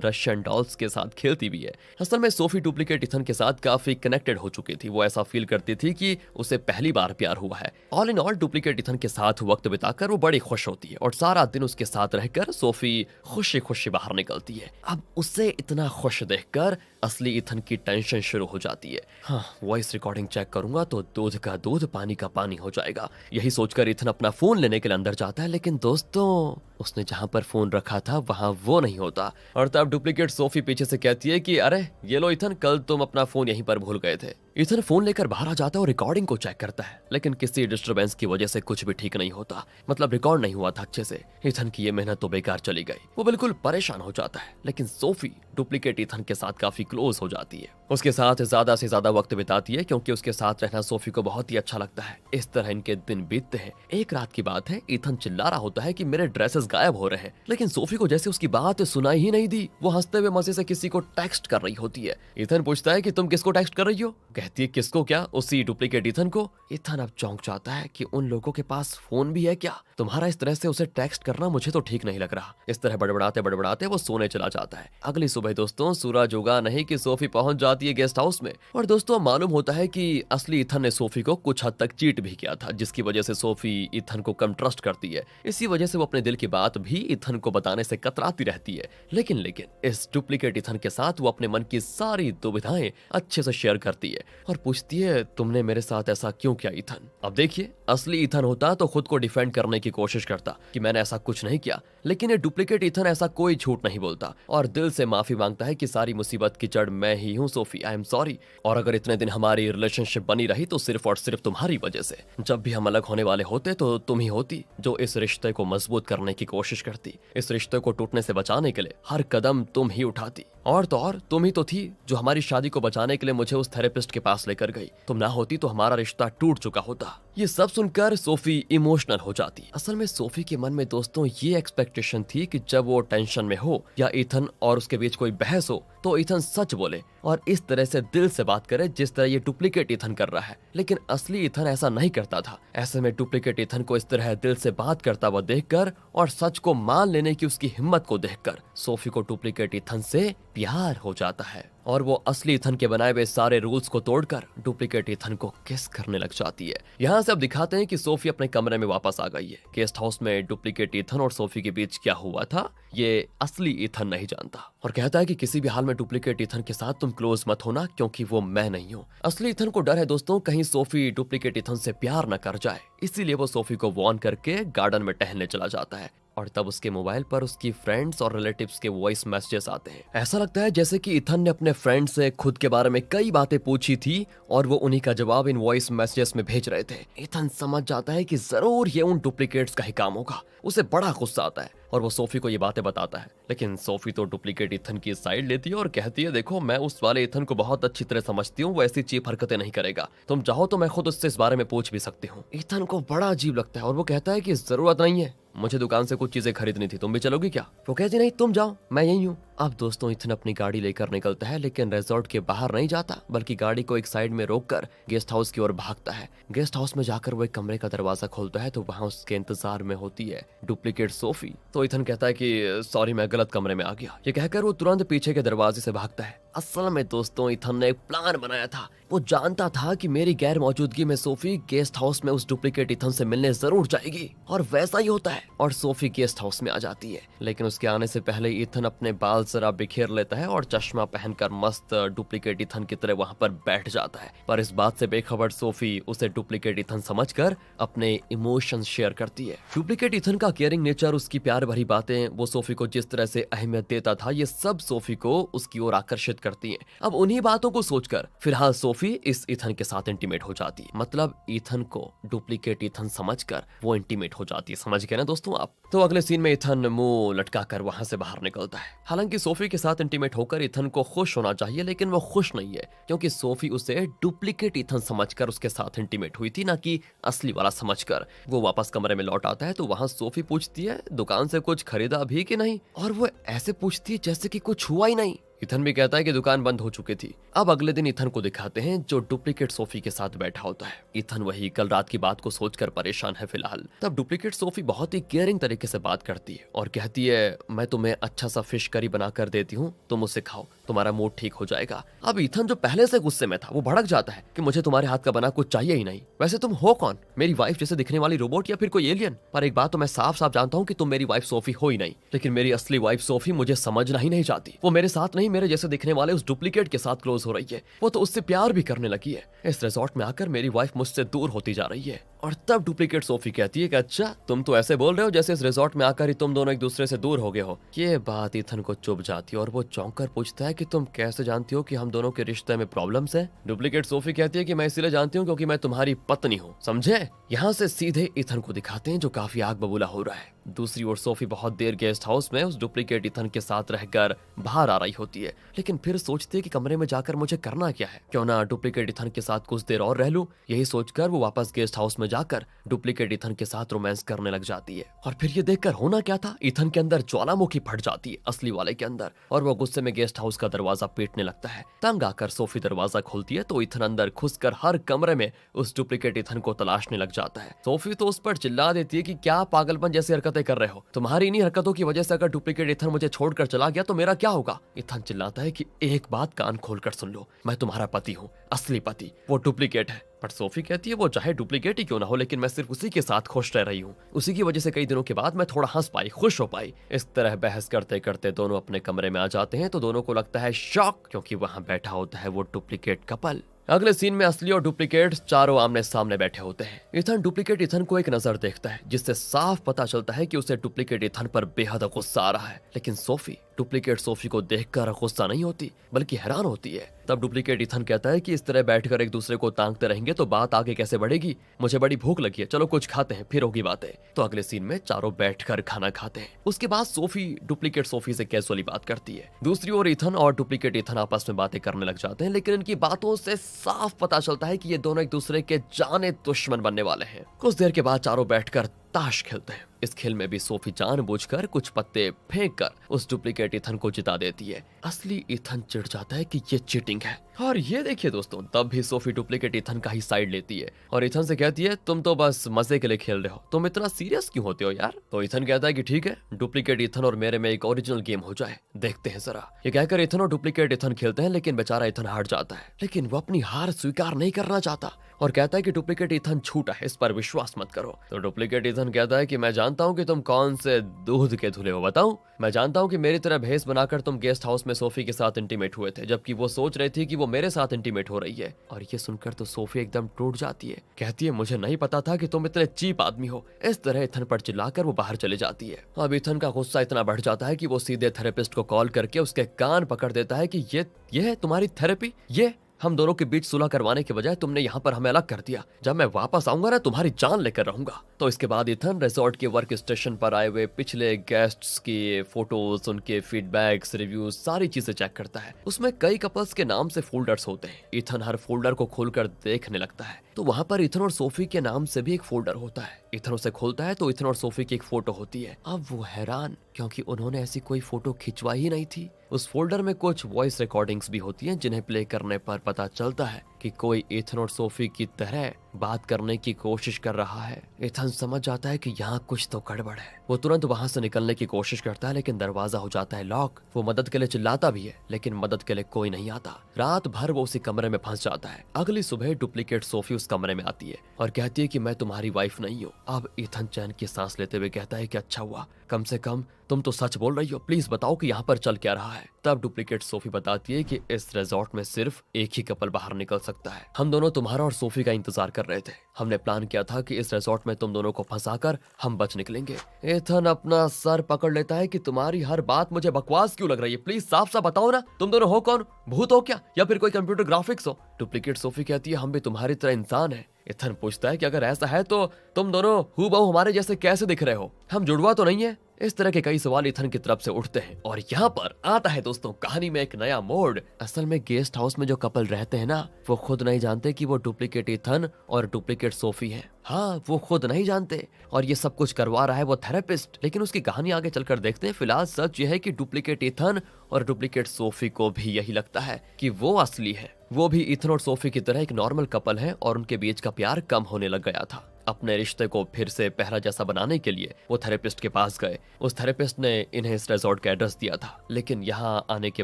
रशियन डॉल्स के साथ खेलती भी है। असल में सोफी डुप्लीकेट इथन के साथ काफी कनेक्टेड हो चुकी थी। वो ऐसा फील करती थी कि उसे पहली बार प्यार हुआ है। All in all duplicate Ethan के साथ वक्त बिताकर वो बड़ी खुश होती है और सारा दिन उसके साथ रहकर सोफी खुशी खुशी बाहर निकलती है। अब उसे इतना खुश देखकर असली इथन की टेंशन शुरू हो जाती है। हाँ, वॉइस रिकॉर्डिंग चेक करूंगा तो दूध का दूध पानी का पानी हो जाएगा। यही सोचकर इथन अपना फोन लेने के लिए अंदर जाता है, लेकिन दोस्तों उसने जहां पर फोन रखा था वहां वो नहीं होता। और तब डुप्लीकेट सोफी पीछे से कहती है कि अरे ये लो इथन, कल तुम अपना फोन यहीं पर भूल गए थे। इथन फोन लेकर बाहर आ जाता है और रिकॉर्डिंग को चेक करता है, लेकिन किसी डिस्टरबेंस की वजह से कुछ भी ठीक नहीं होता। मतलब रिकॉर्ड नहीं हुआ था अच्छे से। इथन की ये मेहनत तो बेकार चली गई। वो बिल्कुल परेशान हो जाता है, लेकिन सोफी डुप्लीकेट इथन के साथ काफी क्लोज हो जाती है, उसके साथ ज्यादा से ज्यादा वक्त बिताती है क्योंकि उसके साथ रहना सोफी को बहुत ही अच्छा लगता है। इस तरह इनके दिन बीतते हैं। एक रात की बात है, इथन चिल्ला रहा होता है कि मेरे ड्रेसेस गायब हो रहे हैं, लेकिन सोफी को जैसे उसकी बात सुनाई ही नहीं दी। वो हंसते हुए मजे से किसी को टेक्स्ट कर रही होती है। इथन पूछता है कि तुम किसको टेक्स्ट कर रही हो? कहती है किसको क्या? उसी डुप्लीकेट इथन को। इथन अब चौंक जाता है कि उन लोगों के पास फोन भी है क्या? तुम्हारा इस तरह से उसे टेक्स्ट करना मुझे तो ठीक नहीं लग रहा। इस तरह बड़बड़ाते बड़बड़ाते वो सोने चला जाता है। अगली सुबह दोस्तों सूरज उगा नहीं कि सोफी पहुंच जाती है गेस्ट हाउस में। और दोस्तों मालूम होता है कि असली इथन ने सोफी को कुछ हद तक चीट भी किया था, जिसकी वजह से सोफी इथन को कम ट्रस्ट करती है। इसी वजह से वो अपने दिल की बात भी इथन को बताने से कतराती रहती है। लेकिन इस डुप्लीकेट इथन के साथ वो अपने मन की सारी दुविधाएं अच्छे से शेयर करती है और पूछती है तुमने मेरे साथ ऐसा क्यों किया इथन? अब देखिए, असली इथन होता तो खुद को डिफेंड करने की कोशिश करता कि मैंने ऐसा कुछ नहीं किया, लेकिन ये डुप्लीकेट इथन ऐसा कोई झूठ नहीं बोलता और दिल से माफी मांगता है कि सारी मुसीबत की जड़ मैं ही हूँ सोफी, आई एम सॉरी। और अगर इतने दिन हमारी रिलेशनशिप बनी रही तो सिर्फ और सिर्फ तुम्हारी वजह से। जब भी हम अलग होने वाले होते तो तुम ही होती जो इस रिश्ते को मजबूत करने की कोशिश करती। इस रिश्ते को टूटने से बचाने के लिए हर कदम तुम ही उठाती। और तो और तुम ही तो थी जो हमारी शादी को बचाने के लिए मुझे उस थेरेपिस्ट के पास लेकर गई। तुम ना होती तो हमारा रिश्ता टूट चुका होता। ये सब सुनकर सोफी इमोशनल हो जाती। असल में सोफी के मन में दोस्तों ये एक्सपेक्टेशन थी कि जब वो टेंशन में हो या इथन और उसके बीच कोई बहस हो तो इथन सच बोले और इस तरह से दिल से बात करे जिस तरह ये डुप्लीकेट इथन कर रहा है। लेकिन असली इथन ऐसा नहीं करता था। ऐसे में डुप्लीकेट इथन को इस तरह दिल से बात करता हुआ देखकर और सच को मान लेने की उसकी हिम्मत को देखकर सोफी को डुप्लीकेट इथन से प्यार हो जाता है और वो असली इथन के बनाए हुए सारे रूल्स को तोड़कर डुप्लीकेट इथन को किस करने लग जाती है। यहाँ से अब दिखाते हैं कि सोफी अपने कमरे में वापस आ गई है। गेस्ट हाउस में डुप्लीकेट इथन और सोफी के बीच क्या हुआ था ये असली इथन नहीं जानता और कहता है कि किसी भी हाल में डुप्लीकेट इथन के साथ तुम क्लोज मत होना क्योंकि वो मैं नहीं हूँ। असली इथन को डर है दोस्तों कहीं सोफी डुप्लीकेट इथन से प्यार न कर जाए, इसीलिए वो सोफी को वार्न करके गार्डन में टहलने चला जाता है। और तब उसके मोबाइल पर उसकी फ्रेंड्स और रिलेटिव्स के वॉइस मैसेजेस आते हैं। ऐसा लगता है जैसे कि इथन ने अपने फ्रेंड से खुद के बारे में कई बातें पूछी थी और वो उन्हीं का जवाब इन वॉइस मैसेजेस में भेज रहे थे। इथन समझ जाता है कि जरूर ये उन डुप्लीकेट्स का ही काम होगा। उसे बड़ा गुस्सा आता है और वो सोफी को ये बातें बताता है, लेकिन सोफी तो डुप्लीकेट इथन की साइड लेती है और कहती है देखो मैं उस वाले इथन को बहुत अच्छी तरह समझती हूँ, वो ऐसी चीप हरकतें नहीं करेगा। तुम चाहो तो मैं खुद उससे इस बारे में पूछ भी सकती हूँ। इथन को बड़ा अजीब लगता है और वो कहता है कि जरूरत नहीं है, मुझे दुकान से कुछ चीजें खरीदनी थी, तुम भी चलोगी क्या? वो कहती नहीं तुम जाओ, मैं यही हूँ। अब दोस्तों इथन अपनी गाड़ी लेकर निकलता है, लेकिन रिजॉर्ट के बाहर नहीं जाता, बल्कि गाड़ी को एक साइड में रोककर गेस्ट हाउस की ओर भागता है। गेस्ट हाउस में जाकर वो एक कमरे का दरवाजा खोलता है तो वहाँ उसके इंतजार में होती है डुप्लीकेट सोफी। तो इथन कहता है कि सॉरी मैं गलत कमरे में आ गया। ये कहकर वो तुरंत पीछे के दरवाजे से भागता है। असल में दोस्तों इथन ने एक प्लान बनाया था। वो जानता था कि मेरी गैर मौजूदगी में सोफी गेस्ट हाउस में उस डुप्लीकेट इथन से मिलने जरूर जाएगी, और वैसा ही होता है और सोफी गेस्ट हाउस में आ जाती है। लेकिन उसके आने से पहले इथन अपने बाल जरा बिखेर लेता है और चश्मा पहनकर मस्त डुप्लीकेट इथन की तरह वहां पर बैठ जाता है। पर इस बात से बेखबर सोफी उसे डुप्लीकेट इथन समझकर अपने इमोशंस शेयर करती है। डुप्लीकेट इथन का केयरिंग नेचर, उसकी प्यार भरी बातें, वो सोफी को जिस तरह से अहमियत देता था, ये सब सोफी को उसकी ओर आकर्षित करती है। अब उन्हीं बातों को सोचकर फिलहाल सोफी इस इथन के साथ इंटीमेट हो जाती है। मतलब इथन को डुप्लीकेट इथन समझकर वो इंटीमेट हो जाती है। समझ गए ना दोस्तों आप? तो अगले सीन में इथन मुंह लटकाकर वहां से बाहर निकलता है। हालांकि सोफी के साथ इंटीमेट होकर इथन को खुश होना चाहिए, लेकिन वो खुश नहीं है, क्योंकि सोफी उसे डुप्लीकेट इथन समझकर उसके साथ इंटीमेट हुई थी, ना कि असली वाला समझकर। वो वापस कमरे में लौट आता है तो वहां सोफी पूछती है दुकान से कुछ खरीदा भी कि नहीं, और वो ऐसे पूछती है जैसे कि कुछ हुआ ही नहीं। इथन भी कहता है कि दुकान बंद हो चुकी थी। अब अगले दिन इथन को दिखाते हैं जो डुप्लीकेट सोफी के साथ बैठा होता है। इथन वही कल रात की बात को सोचकर परेशान है फिलहाल। तब डुप्लीकेट सोफी बहुत ही केयरिंग तरीके से बात करती है और कहती है मैं तुम्हें अच्छा सा फिश करी बना कर देती हूँ, तुम उसे खाओ, तुम्हारा मूड ठीक हो जाएगा। अब इथन जो पहले से गुस्से में था वो भड़क जाता है कि मुझे तुम्हारे हाथ का बना कुछ चाहिए ही नहीं। वैसे तुम हो कौन, मेरी वाइफ जैसे दिखने वाली रोबोट या फिर कोई एलियन? पर एक बात तो मैं साफ साफ जानता हूँ कि तुम मेरी वाइफ सोफी हो ही नहीं, लेकिन मेरी असली वाइफ सोफी मुझे समझना ही नहीं चाहती। वो मेरे साथ नहीं, मेरे जैसे दिखने वाले उस डुप्लीकेट के साथ क्लोज हो रही है। वो तो उससे प्यार भी करने लगी है। इस रिजॉर्ट में आकर मेरी वाइफ मुझसे दूर होती जा रही है। और तब डुप्लीकेट सोफी कहती है कि अच्छा तुम तो ऐसे बोल रहे हो जैसे इस रिजॉर्ट में आकर ही तुम दोनों एक दूसरे से दूर हो गए हो। ये बात इथन को चुभ जाती है और वो चौंक कर पूछता है कि तुम कैसे जानती हो कि हम दोनों के रिश्ते में प्रॉब्लम्स है? डुप्लीकेट सोफी कहती है कि मैं इसलिए जानती हूँ क्योंकि मैं तुम्हारी पत्नी हूँ, समझे? यहाँ से सीधे इथन को दिखाते हैं जो काफी आग बबूला हो रहा है। दूसरी ओर सोफी बहुत देर गेस्ट हाउस में उस डुप्लीकेट इथन के साथ रहकर बाहर आ रही होती है, लेकिन फिर सोचती है कि कमरे में जाकर मुझे करना क्या है, क्यों ना डुप्लीकेट इथन के साथ कुछ देर और रह लूं। यही सोचकर वो वापस गेस्ट हाउस में जाकर डुप्लीकेट इथन के साथ रोमांस करने लग जाती है। और फिर ये देखकर होना क्या था, इथन के अंदर ज्वालामुखी फट जाती है असली वाले के अंदर, और वो गुस्से में गेस्ट हाउस का दरवाजा पीटने लगता है। तंग आकर सोफी दरवाजा खोलती है तो इथन अंदर घुसकर हर कमरे में उस डुप्लीकेट इथन को तलाशने लग जाता है। सोफी तो उस पर चिल्ला देती है कि क्या पागलपन जैसी हरकतें कर रहे हो, तुम्हारी इन्हीं हरकतों की वजह से अगर डुप्लीकेट इथन मुझे छोड़कर चला गया तो मेरा क्या होगा? इथन चिल्लाता है कि एक बात कान खोलकर सुन लो, मैं तुम्हारा पति हूँ, असली पति, वो डुप्लीकेट है। पर सोफी कहती है वो चाहे डुप्लीकेट ही क्यों ना हो, लेकिन मैं सिर्फ उसी के साथ खुश रह रही हूँ। उसी की वजह से कई दिनों के बाद मैं थोड़ा हंस पाई, खुश हो पाई। इस तरह बहस करते करते दोनों अपने कमरे में आ जाते हैं तो दोनों को लगता है शॉक, क्योंकि वहां बैठा होता है वो डुप्लीकेट कपल। अगले सीन में असली और डुप्लीकेट चारों आमने सामने बैठे होते हैं। इथन डुप्लीकेट इथन को एक नजर देखता है जिससे साफ पता चलता है कि उसे डुप्लीकेट इथन पर बेहद गुस्सा आ रहा है, लेकिन सोफी डुप्लीकेट सोफी को देखकर गुस्सा नहीं होती बल्कि हैरान होती है। तब डुप्लीकेट इथन कहता है कि इस तरह बैठकर एक दूसरे को ताकते रहेंगे तो बात आगे कैसे बढ़ेगी, मुझे बड़ी भूख लगी है, चलो कुछ खाते हैं फिर होगी बातें। तो अगले सीन में चारों बैठकर खाना खाते हैं। उसके बाद सोफी डुप्लीकेट सोफी से कैजुअली बात करती है। दूसरी ओर इथन और डुप्लीकेट इथन आपस में बातें करने लग जाते हैं, लेकिन इनकी बातों से साफ पता चलता है कि ये दोनों एक दूसरे के जाने दुश्मन बनने वाले हैं। कुछ देर के बाद चारों बैठकर ताश खेलते हैं। इस खेल में भी सोफी जानबूझकर कुछ पत्ते फेंक कर उस डुप्लीकेट इथन को जिता देती है। असली इथन चिढ़ जाता है कि ये चीटिंग है। और ये देखिए दोस्तों, तब भी सोफी डुप्लीकेट इथन का ही साइड लेती है और इथन से कहती है तुम तो बस मजे के लिए खेल रहे हो, तुम इतना सीरियस क्यों होते हो यार? तो इथन कहता है कि ठीक है, डुप्लीकेट इथन और मेरे में एक ओरिजिनल गेम हो जाए, देखते हैं जरा। ये कहकर इथन और डुप्लीकेट इथन खेलते हैं, लेकिन बेचारा इथन हार जाता है। लेकिन वो अपनी हार स्वीकार नहीं करना चाहता और कहता है कि डुप्लीकेट इथन झूठा है, इस पर विश्वास मत करो। तो डुप्लीकेट इथन कहता है कि मैं जानता हूँ कि तुम कौन से दूध के धुले हो, बताऊं? मैं जानता हूँ कि मेरी तरह भेस बनाकर तुम गेस्ट हाउस में सोफी के साथ इंटीमेट हुए थे, जबकि वो सोच रही थी कि वो मेरे साथ इंटीमेट हो रही है। और ये सुनकर तो सोफी एकदम टूट जाती है, कहती है मुझे नहीं पता था कि तुम इतने चीप आदमी हो। इस तरह इथन पर चिल्लाकर वो बाहर चले जाती है। अब इथन का गुस्सा इतना बढ़ जाता है कि वो सीधे थेरेपिस्ट को कॉल करके उसके कान पकड़ देता है कि ये है तुम्हारी थेरेपी, ये हम दोनों के बीच सुलह करवाने के बजाय तुमने यहाँ पर हमें अलग कर दिया। जब मैं वापस आऊंगा ना तुम्हारी जान लेकर रहूंगा। तो इसके बाद इथन रिजॉर्ट के वर्क स्टेशन पर आए हुए पिछले गेस्ट्स की फोटोज, उनके फीडबैक्स, रिव्यूज, सारी चीजें चेक करता है। उसमें कई कपल्स के नाम से फोल्डर्स होते हैं। इथन हर फोल्डर को खोलकर देखने लगता है। तो वहाँ पर इथन और सोफी के नाम से भी एक फोल्डर होता है। इथन उसे खोलता है तो इथन और सोफी की एक फोटो होती है। अब वो हैरान, क्योंकि उन्होंने ऐसी कोई फोटो खिंचवा ही नहीं थी। उस फोल्डर में कुछ वॉइस रिकॉर्डिंग्स भी होती हैं जिन्हें प्ले करने पर पता चलता है कि कोई इथन और सोफी की तरह बात करने की कोशिश कर रहा है। इथन समझ जाता है कि यहाँ कुछ तो गड़बड़ है। वो तुरंत वहाँ से निकलने की कोशिश करता है, लेकिन दरवाजा हो जाता है लॉक। वो मदद के लिए चिल्लाता भी है, लेकिन मदद के लिए कोई नहीं आता। रात भर वो उसी कमरे में फंस जाता है। अगली सुबह डुप्लीकेट सोफी उस कमरे में आती है और कहती है कि मैं तुम्हारी वाइफ नहीं हूँ। अब इथन चैन की सांस लेते हुए कहता है कि अच्छा हुआ, कम से कम तुम तो सच बोल रही हो, प्लीज बताओ कि यहाँ पर चल क्या रहा है। तब डुप्लीकेट सोफी बताती है कि इस रिजॉर्ट में सिर्फ एक ही कपल बाहर निकल सकता है। हम दोनों तुम्हारा और सोफी का इंतजार कर रहे थे। हमने प्लान किया था कि इस रिजॉर्ट में तुम दोनों को फंसाकर हम बच निकलेंगे। एथन अपना सर पकड़ लेता है कि तुम्हारी हर बात मुझे बकवास क्यों लग रही है, प्लीज साफ साफ बताओ ना, तुम दोनों हो कौन, भूत हो क्या या फिर कोई कंप्यूटर ग्राफिक्स हो। डुप्लीकेट सोफी कहती है हम भी तुम्हारी तरह इंसान है। इथन पूछता है कि अगर ऐसा है तो तुम दोनों हूबहू हमारे जैसे कैसे दिख रहे हो, हम जुड़वा तो नहीं है। इस तरह के कई सवाल इथन की तरफ से उठते हैं और यहाँ पर आता है दोस्तों कहानी में एक नया मोड़। असल में गेस्ट हाउस में जो कपल रहते हैं ना, वो खुद नहीं जानते कि वो डुप्लीकेट इथन और डुप्लीकेट सोफी है। हाँ, वो खुद नहीं जानते और ये सब कुछ करवा रहा है वो थेरेपिस्ट। लेकिन उसकी कहानी आगे चलकर देखते हैं। फिलहाल सच ये है कि डुप्लीकेट इथन और डुप्लीकेट सोफी को भी यही लगता है कि वो असली है। वो भी इथन और सोफी की तरह एक नॉर्मल कपल है और उनके बीच का प्यार कम होने लग गया था। अपने रिश्ते को फिर से पहला जैसा बनाने के लिए वो थेरेपिस्ट के पास गए। उस थेरेपिस्ट ने इन्हें इस रिजॉर्ट का एड्रेस दिया था, लेकिन यहाँ आने के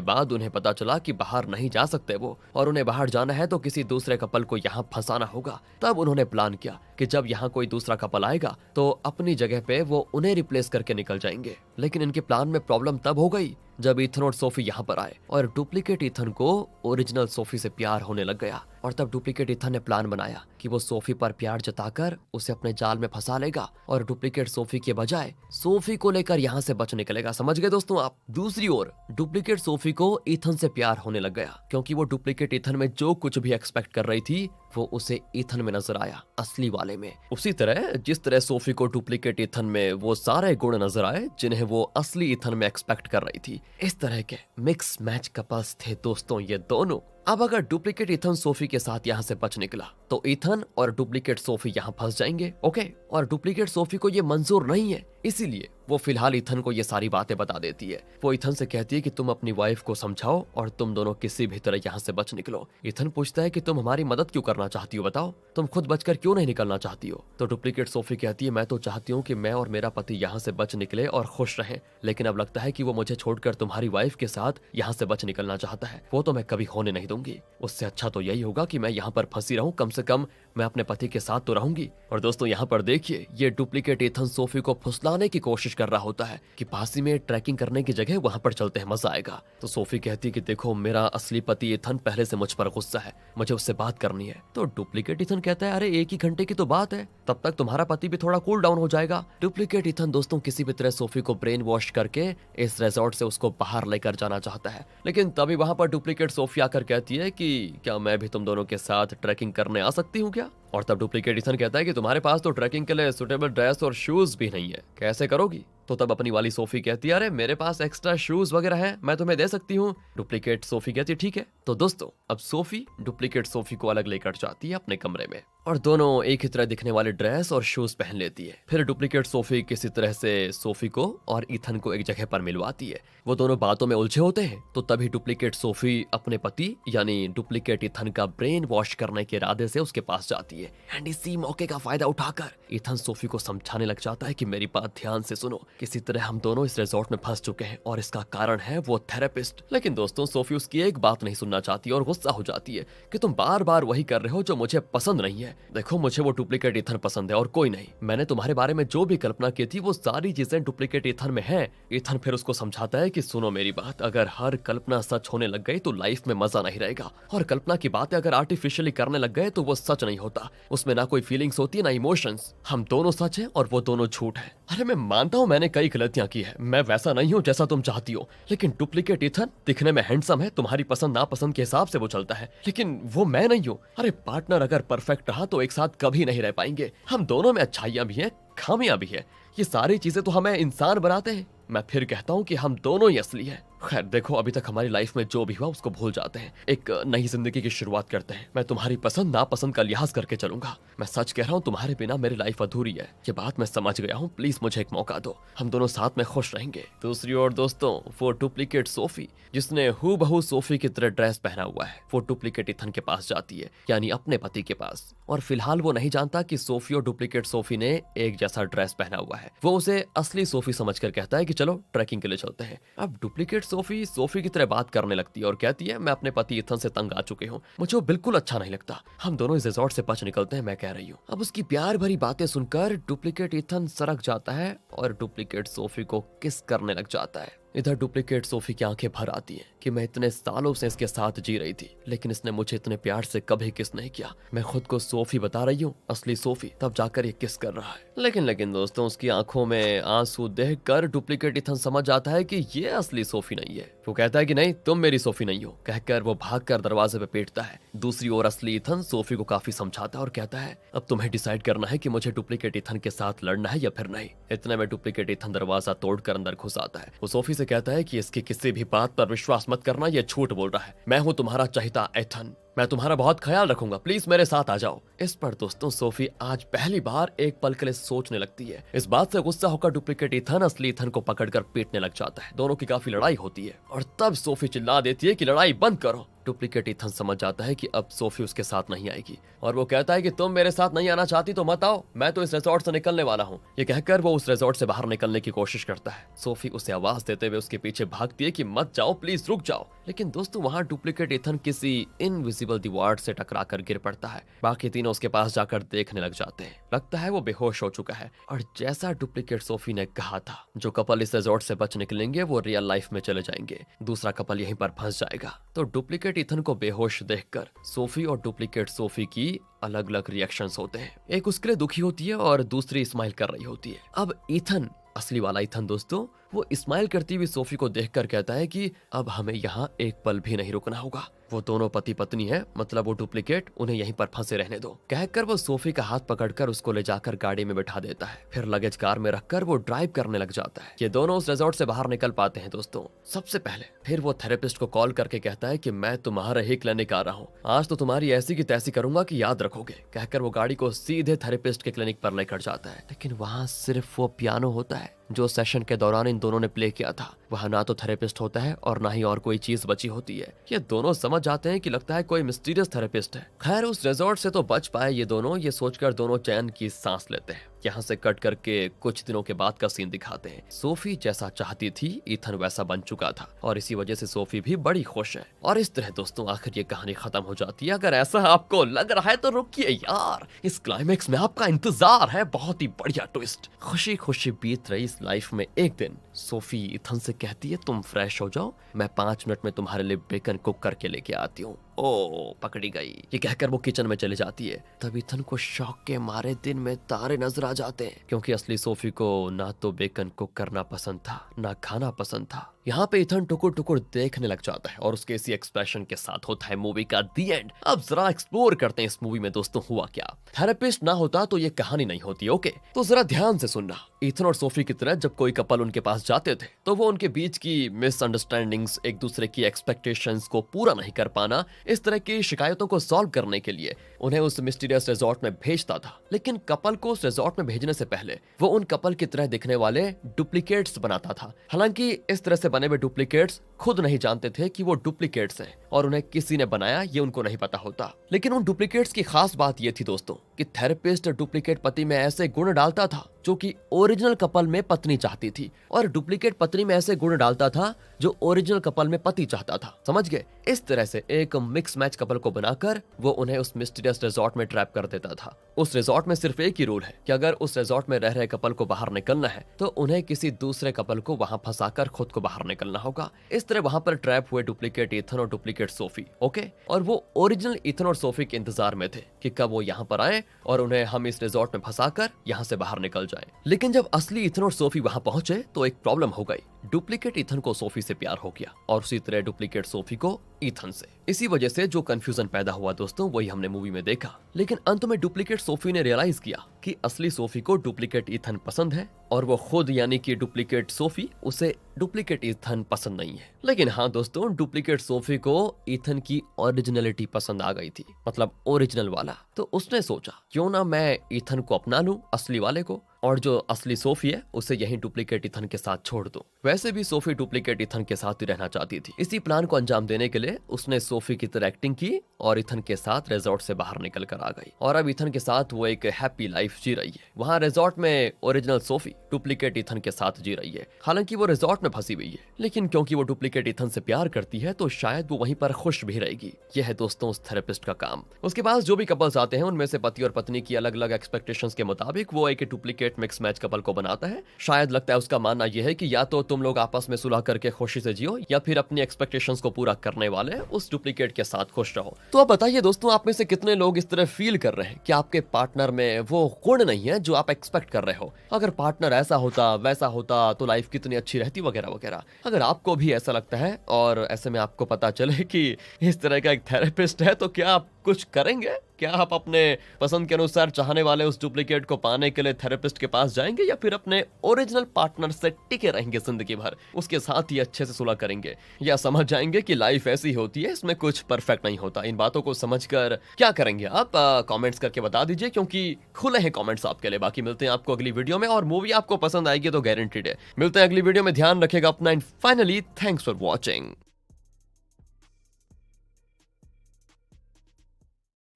बाद उन्हें पता चला कि बाहर नहीं जा सकते वो, और उन्हें बाहर जाना है तो किसी दूसरे कपल को यहाँ फंसाना होगा। तब उन्होंने प्लान किया कि जब यहाँ कोई दूसरा कपल आएगा तो अपनी जगह पे वो उन्हें रिप्लेस करके निकल जाएंगे। लेकिन इनके प्लान में प्रॉब्लम तब हो गई जब इथन और सोफी यहाँ पर आए और डुप्लीकेट इथन को ओरिजिनल सोफी से प्यार होने लग गया। और तब डुप्लीकेट इथन ने प्लान बनाया कि वो सोफी पर प्यार जताकर उसे अपने जाल में फंसा लेगा और डुप्लीकेट सोफी के बजाय सोफी को लेकर यहाँ से बच निकलेगा। समझ गए दोस्तों आप। दूसरी ओर डुप्लीकेट सोफी को इथन से प्यार होने लग गया, क्योंकि वो डुप्लीकेट इथन में जो कुछ भी एक्सपेक्ट कर रही थी वो उसे इथन में नजर आया, असली वाले में। उसी तरह जिस तरह सोफी को डुप्लीकेट इथन में वो सारे गुण नजर आए जिन्हें वो असली इथन में एक्सपेक्ट कर रही थी। इस तरह के मिक्स मैच कपल्स थे दोस्तों ये दोनों। अब अगर डुप्लीकेट इथन सोफी के साथ यहाँ से बच निकला तो इथन और डुप्लीकेट सोफी यहाँ फंस जाएंगे, ओके। और डुप्लीकेट सोफी को ये मंजूर नहीं है, इसीलिए वो फिलहाल इथन को ये सारी बातें बता देती है। वो इथन से कहती है कि तुम अपनी वाइफ को समझाओ और तुम दोनों किसी भी तरह यहाँ से बच निकलो। इथन पूछता है कि तुम हमारी मदद क्यों करना चाहती हो, बताओ, तुम खुद बचकर क्यों नहीं निकलना चाहती हो। तो डुप्लीकेट सोफी कहती है मैं तो चाहती हूँ कि मैं और मेरा पति यहाँ से बच निकले और खुश रहें, लेकिन अब लगता है कि वो मुझे छोड़कर तुम्हारी वाइफ के साथ यहाँ से बच निकलना चाहता है। वो तो मैं कभी होने नहीं दूंगी। उससे अच्छा तो यही होगा कि मैं यहाँ पर फंसी रहूं, कम से कम मैं अपने पति के साथ तो रहूंगी। और दोस्तों यहाँ पर देखिए, ये डुप्लीकेट इथन सोफी को फुसलाने की कोशिश कर रहा होता है कि पासी में ट्रैकिंग करने की जगह वहां पर चलते हैं, मजा आएगा। तो सोफी कहती है कि देखो मेरा असली पति इथन पहले से मुझ पर गुस्सा है, मुझे उससे बात करनी है। तो डुप्लीकेट इथन कहता है अरे 1 ही घंटे की तो बात है, तब तक तुम्हारा पति भी थोड़ा कूल डाउन हो जाएगा। डुप्लीकेट इथन दोस्तों किसी भी तरह सोफी को ब्रेन वॉश करके इस रिजॉर्ट से उसको बाहर लेकर जाना चाहता है। लेकिन तभी वहां पर डुप्लीकेट सोफी आकर कहती है कि क्या मैं भी तुम दोनों के साथ ट्रैकिंग करने आ सकती हूँ क्या। और तब डुप्लीकेट इथन कहता है कि तुम्हारे पास तो ट्रैकिंग के लिए सुटेबल ड्रेस और शूज भी नहीं है, कैसे करोगी। तो तब अपनी वाली सोफी कहती है अरे मेरे पास एक्स्ट्रा शूज वगैरह हैं, मैं तुम्हें दे सकती हूँ। डुप्लीकेट सोफी कहती है ठीक है। तो दोस्तों अब सोफी डुप्लीकेट सोफी को अलग लेकर जाती है अपने कमरे में और दोनों एक ही तरह दिखने वाले ड्रेस और शूज पहन लेती है। फिर डुप्लीकेट सोफी किसी तरह से सोफी को और इथन को एक जगह पर मिलवाती है। वो दोनों बातों में उलझे होते हैं। तो तभी डुप्लीकेट सोफी अपने पति यानी डुप्लीकेट इथन का ब्रेन वॉश करने के इरादे से उसके पास जाती है एंड इसी मौके का फायदा उठाकर इथन सोफी को समझाने लग जाता है कि मेरी बात ध्यान से सुनो, किसी तरह हम दोनों इस रिजॉर्ट में फंस चुके हैं और इसका कारण है वो थेरेपिस्ट। लेकिन दोस्तों सोफी उसकी एक बात नहीं सुनना चाहती और गुस्सा हो जाती है कि तुम बार बार वही कर रहे हो जो मुझे पसंद नहीं है। देखो मुझे वो डुप्लीकेट इथन पसंद है और कोई नहीं। मैंने तुम्हारे बारे में जो भी कल्पना की थी वो सारी चीजें डुप्लीकेट इथन में है। इथन फिर उसको समझाता है कि सुनो मेरी बात, अगर हर कल्पना सच होने लग गई तो लाइफ में मजा नहीं रहेगा, और कल्पना की बातें अगर आर्टिफिशियली करने लग गए तो वो सच नहीं होता, उसमें ना कोई फीलिंग्स होती है ना इमोशंस। हम दोनों सच हैं और वो दोनों झूठ है। अरे मैं मानता हूँ मैंने कई गलतियां की है, मैं वैसा नहीं हूँ जैसा तुम चाहती हो, लेकिन डुप्लीकेट इथन दिखने में हैंडसम है, तुम्हारी पसंद नापसंद के हिसाब से वो चलता है, लेकिन वो मैं नहीं हूँ। अरे पार्टनर अगर परफेक्ट रहा तो एक साथ कभी नहीं रह पाएंगे। हम दोनों में अच्छाइयां भी हैं, खामियां भी है, ये सारी चीजें तो हमें इंसान बनाते हैं। मैं फिर कहता हूँ कि हम दोनों ही असली हैं। खैर देखो, अभी तक हमारी लाइफ में जो भी हुआ उसको भूल जाते हैं, एक नई जिंदगी की शुरुआत करते हैं। मैं तुम्हारी पसंद नापसंद का लिहाज करके चलूंगा। मैं सच कह रहा हूँ, तुम्हारे बिना मेरी लाइफ अधूरी है। ये बात मैं समझ गया हूँ, प्लीज मुझे एक मौका दो, हम दोनों साथ में खुश रहेंगे। दूसरी ओर दोस्तों, वो डुप्लीकेट सोफी जिसने हूबहू सोफी की तरह ड्रेस पहना हुआ है, वो डुप्लीकेट इथन के पास जाती है, यानी अपने पति के पास। और फिलहाल वो नहीं जानता कि सोफी और डुप्लीकेट सोफी ने एक जैसा ड्रेस पहना हुआ है। वो उसे असली सोफी समझकर कहता है कि चलो ट्रैकिंग के लिए चलते हैं। अब डुप्लीकेट सोफी की तरह बात करने लगती है और कहती है, मैं अपने पति इथन से तंग आ चुकी हूँ, मुझे वो बिल्कुल अच्छा नहीं लगता, हम दोनों इस रिजॉर्ट से बच निकलते हैं, मैं कह रही हूँ। अब उसकी प्यार भरी बातें सुनकर डुप्लीकेट इथन सरक जाता है और डुप्लीकेट सोफी को किस करने लग जाता है। इधर डुप्लीकेट सोफी की आंखें भर आती हैं कि मैं इतने सालों से इसके साथ जी रही थी, लेकिन इसने मुझे इतने प्यार से कभी किस नहीं किया। मैं खुद को सोफी बता रही हूँ, असली सोफी, तब जाकर ये किस कर रहा है। लेकिन दोस्तों, उसकी आंखों में आंसू देखकर डुप्लीकेट इथन समझ जाता है कि ये असली सोफी नहीं है। वो कहता है कि नहीं, तुम मेरी सोफी नहीं हो, कहकर वो भागकर दरवाजे पे पीटता है। दूसरी ओर असली इथन सोफी को काफी समझाता है और कहता है, अब तुम्हें डिसाइड करना है कि मुझे डुप्लीकेट इथन के साथ लड़ना है या फिर नहीं। इतने में डुप्लीकेट इथन दरवाजा तोड़कर अंदर घुस आता है। वो सोफी से कहता है कि इसकी किसी भी बात पर विश्वास मत करना, ये झूठ बोल रहा है, मैं हूँ तुम्हारा चहिता इथन, मैं तुम्हारा बहुत ख्याल रखूंगा, प्लीज मेरे साथ आ जाओ। इस पर दोस्तों सोफी आज पहली बार एक पल के लिए सोचने लगती है। इस बात से गुस्सा होकर डुप्लीकेट इथन असली इथन को पकड़कर पीटने लग जाता है। दोनों की काफी लड़ाई होती है और तब सोफी चिल्ला देती है कि लड़ाई बंद करो। डुप्लीकेट इथन समझ जाता है कि अब सोफी उसके साथ नहीं आएगी और वो कहता है कि तुम मेरे साथ नहीं आना चाहती तो मत आओ, मैं तो इस रिजॉर्ट से निकलने वाला हूँ। ये कहकर वो उस रिजॉर्ट से बाहर निकलने की कोशिश करता है। सोफी उसे आवाज देते हुए उसके पीछे भागती है कि मत जाओ, प्लीज रुक जाओ। लेकिन दोस्तों वहाँ डुप्लीकेट इथन किसी इनविजिबल दीवार से टकराकर गिर पड़ता है। बाकी तीनों उसके पास जाकर देखने लग जाते हैं। लगता है वो बेहोश हो चुका है और जैसा डुप्लीकेट सोफी ने कहा था, जो कपल इस रिजॉर्ट से बच निकलेंगे वो रियल लाइफ में चले जाएंगे, दूसरा कपल यहीं पर फंस जाएगा। तो डुप्लीकेट इथन को बेहोश देखकर सोफी और डुप्लीकेट सोफी की अलग अलग रिएक्शंस होते हैं। एक उसके लिए दुखी होती है और दूसरी स्माइल कर रही होती है। अब इथन, असली वाला इथन दोस्तों, वो स्माइल करती हुई सोफी को देखकर कहता है कि अब हमें यहाँ एक पल भी नहीं रुकना होगा। वो दोनों पति पत्नी है, मतलब वो डुप्लीकेट, उन्हें यहीं पर फंसे रहने दो, कहकर वो सोफी का हाथ पकड़कर उसको ले जाकर गाड़ी में बिठा देता है। फिर लगेज कार में रखकर वो ड्राइव करने लग जाता है। ये दोनों उस रिजॉर्ट से बाहर निकल पाते हैं दोस्तों। सबसे पहले फिर वो थेरेपिस्ट को कॉल करके कहता है कि मैं तुम्हारे ही क्लिनिक आ रहा हूँ, आज तो तुम्हारी ऐसी की तैसी करूंगा कि याद रखोगे, कहकर वो गाड़ी को सीधे थेरेपिस्ट के क्लिनिक पर लेकर जाता है। लेकिन वहाँ सिर्फ वो पियानो होता है जो सेशन के दौरान इन दोनों ने प्ले किया था। वहाँ ना तो थेरेपिस्ट होता है और ना ही और कोई चीज बची होती है। ये दोनों समझ जाते हैं कि लगता है कोई मिस्टीरियस थेरेपिस्ट है। खैर उस रिजॉर्ट से तो बच पाए ये दोनों, ये सोचकर दोनों चैन की सांस लेते हैं। यहाँ से कट करके कुछ दिनों के बाद का सीन दिखाते हैं। सोफी जैसा चाहती थी इथन वैसा बन चुका था और इसी वजह से सोफी भी बड़ी खुश है। और इस तरह दोस्तों आखिर ये कहानी खत्म हो जाती है। अगर ऐसा आपको लग रहा है तो रुकिए यार, इस क्लाइमेक्स में आपका इंतजार है बहुत ही बढ़िया ट्विस्ट। खुशी खुशी बीत रही इस लाइफ में एक दिन सोफी इथन से कहती है, तुम फ्रेश हो जाओ, मैं 5 मिनट में तुम्हारे लिए बेकन कुक करके लेके आती हूँ। ओ पकड़ी गई, ये कहकर वो किचन में चली जाती है। तब इथन को शौक के मारे दिन में तारे नजर आ जाते हैं, क्योंकि असली सोफी को ना तो बेकन कुक करना पसंद था ना खाना पसंद था। यहाँ पे इथन टुकुर टुकुर देखने लग जाता है और उसके इसी एक्सप्रेशन के साथ होता है मूवी का दी एंड। अब जरा एक्सप्लोर करते हैं इस मूवी में दोस्तों हुआ क्या। थेरेपिस्ट ना होता तो ये कहानी नहीं होती, ओके? तो जरा ध्यान से सुनना। इथन और सोफी की तरह जब कोई कपल उनके पास जाते थे तो वो उनके बीच की मिसअंडरस्टैंडिंग्स, एक दूसरे की एक्सपेक्टेशंस को पूरा नहीं कर पाना, इस तरह की शिकायतों को सॉल्व करने के लिए उन्हें उस मिस्टीरियस रिजॉर्ट में भेजता था। लेकिन कपल को उस रिजॉर्ट में भेजने से पहले वो उन कपल की तरह दिखने वाले डुप्लीकेट्स बनाता था। हालांकि इस तरह से बने हुए डुप्लीकेट्स खुद नहीं जानते थे कि वो डुप्लीकेट्स हैं और उन्हें किसी ने बनाया ये उनको नहीं पता होता। लेकिन उन डुप्लीकेट्स की खास बात ये थी दोस्तों कि थेरेपिस्ट डुप्लीकेट पति में ऐसे गुण डालता था जो कि ओरिजिनल कपल में पत्नी चाहती थी, और डुप्लीकेट पत्नी में ऐसे गुण डालता था जो ओरिजिनल कपल में पति चाहता था। समझ गए? इस तरह से एक मिक्स मैच कपल को बनाकर वो उन्हें उस मिस्टीरियस रिजॉर्ट में ट्रैप कर देता था। उस रिजॉर्ट में सिर्फ एक ही रूल है कि अगर उस रिजॉर्ट में रह रहे कपल को बाहर निकलना है तो उन्हें किसी दूसरे कपल को वहां फंसाकर खुद को बाहर निकलना होगा। इस तरह वहां पर ट्रैप हुए डुप्लीकेट इथन और डुप्लीकेट सोफी, ओके? और वो ओरिजिनल इथन और सोफी के इंतजार में थे कि कब वो यहाँ पर आए और उन्हें हम इस रिजॉर्ट में फंसाकर यहाँ से बाहर निकल जाएं। लेकिन जब असली इथन और सोफी वहां पहुंचे तो एक प्रॉब्लम हो गई। डुप्लीकेट इथन को सोफी से प्यार हो गया और उसी तरह डुप्लीकेट सोफी को इथन से। इसी वजह से जो कंफ्यूजन पैदा हुआ दोस्तों वही हमने मूवी में देखा। लेकिन अंत में डुप्लीकेट सोफी ने रियलाइज किया कि असली सोफी को डुप्लीकेट ईथन पसंद है और वो खुद यानी कि डुप्लीकेट सोफी उसे डुप्लीकेट ईथन पसंद नहीं है। लेकिन हाँ दोस्तों, डुप्लीकेट सोफी को ईथन की ओरिजिनलिटी पसंद आ गई थी, मतलब ओरिजिनल वाला। तो उसने सोचा क्यों ना मैं ईथन को अपना लूं, असली वाले को, और जो असली सोफी है उसे यही डुप्लीकेट ईथन के साथ छोड़ दूं। वैसे भी सोफी डुप्लीकेट ईथन के साथ ही रहना चाहती थी। इसी प्लान को अंजाम देने के लिए उसने सोफी की तरह एक्टिंग की और ईथन के साथ रिजॉर्ट से बाहर निकल कर आ गई। और अब ईथन के साथ वो एक हैप्पी लाइफ जी रही है। वहाँ रिजॉर्ट में ओरिजिनल सोफी डुप्लीकेट ईथन के साथ जी रही है। हालांकि वो रिजॉर्ट में फंसी हुई है, लेकिन क्योंकि वो डुप्लीकेट ईथन से प्यार करती है तो शायद वो वहीं पर खुश भी रहेगी। यह है दोस्तों उस थेरेपिस्ट का काम। उसके पास जो भी कपल्स आते हैं उनमें से पति और पत्नी की अलग अलग एक्सपेक्टेशंस के मुताबिक वो एक डुप्लीकेट मिक्स मैच कपल को बनाता है। शायद लगता है उसका मानना यह है कि या तो तुम लोग आपस में सुलह करके खुशी से जियो, या फिर अपनी एक्सपेक्टेशंस को पूरा करने वाले उस डुप्लीकेट के साथ खुश रहो। तो अब बताइए दोस्तों, आप में से कितने लोग इस तरह फील कर रहे हैं कि आपके पार्टनर में वो गुण नहीं है जो आप एक्सपेक्ट कर रहे हो? अगर पार्टनर ऐसा होता वैसा होता तो लाइफ कितनी अच्छी रहती, वगैरह वगैरह। अगर आपको भी ऐसा लगता है और ऐसे में आपको पता चले कि इस तरह का एक थेरेपिस्ट है, तो क्या आप कुछ करेंगे? क्या आप अपने पसंद के अनुसार चाहने वाले उस डुप्लीकेट को पाने के लिए थेरेपिस्ट के पास जाएंगे, या फिर अपने ओरिजिनल पार्टनर से टिके रहेंगे जिंदगी भर, उसके साथ ही अच्छे से सुलह करेंगे, या समझ जाएंगे कि लाइफ ऐसी होती है, इसमें कुछ परफेक्ट नहीं होता? इन बातों को समझकर क्या करेंगे आप? कमेंट्स करके बता दीजिए, क्योंकि खुले हैं कमेंट्स आपके लिए। बाकी मिलते हैं आपको अगली वीडियो में, और मूवी आपको पसंद आएगी तो गारंटीड है। मिलते हैं अगली वीडियो में, ध्यान रखेगा अपना, and finally thanks for watching.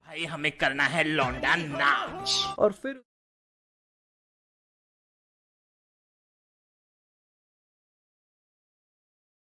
भाई हमें करना है लौंडा नाच। और फिर